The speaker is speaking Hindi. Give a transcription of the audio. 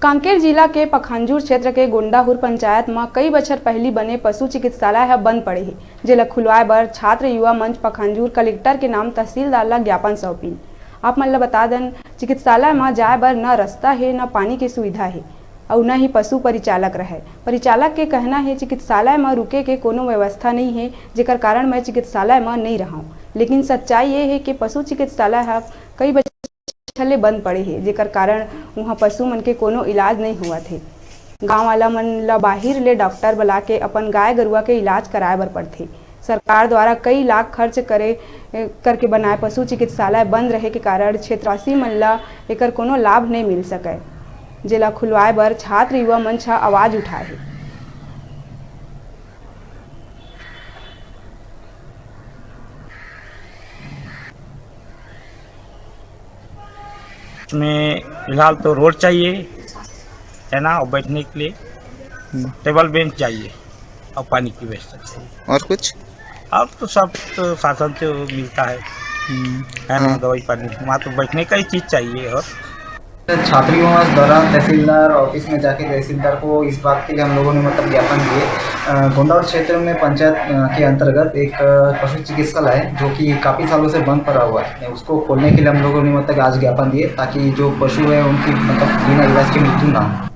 कांकेर जिला के पखांजूर क्षेत्र के गोंडाहुर पंचायत में कई बछर पहली बने पशु चिकित्सालय है बंद पड़े है, जेला खुलवाए बर छात्र युवा मंच पखांजूर कलेक्टर के नाम तहसीलदार ला ज्ञापन सौंपिन। आप मन ला बता दें, चिकित्सालय में जाए बर न रास्ता है न पानी की सुविधा है और न ही पशु परिचालक रहे। परिचालक के कहना है चिकित्सालय में रुके के कोनो व्यवस्था नहीं है, जेकर कारण मैं चिकित्सालय में नहीं रहा। लेकिन सच्चाई ये है कि पशु चिकित्सालय है कई छले बंद पड़े हे, जेकर कारण वहाँ पशु मन के कोनो इलाज नहीं हुआ थे। गांव वाला मन ला बाहिर ले डॉक्टर बुला के अपन गाय गरुआ के इलाज कराए बर पड़थे। सरकार द्वारा कई लाख खर्च करके बनाए पशु चिकित्सालय बंद रहे के कारण क्षेत्रवासी मन ला एकर कोनो लाभ नहीं मिल सके, जेला खुलवाए बर छात्र युवा मंच आवाज उठाए हे। में फिलहाल तो रोड चाहिए है ना, और बैठने के लिए टेबल बेंच चाहिए और पानी की व्यवस्था चाहिए। और कुछ अब तो सब तो शासन से मिलता है ना, दवाई पानी, वहाँ तो बैठने का ही चीज़ चाहिए। और छात्रियों द्वारा तहसीलदार ऑफिस में जाके तहसीलदार को इस बात के लिए हम लोगों ने ज्ञापन दिए। गोंडाउर क्षेत्र में पंचायत के अंतर्गत एक पशु चिकित्सालय है जो कि काफ़ी सालों से बंद पड़ा हुआ है, उसको खोलने के लिए हम लोगों ने आज ज्ञापन दिए ताकि जो पशु है उनकी बिना इलाज की मृत्यु ना हो।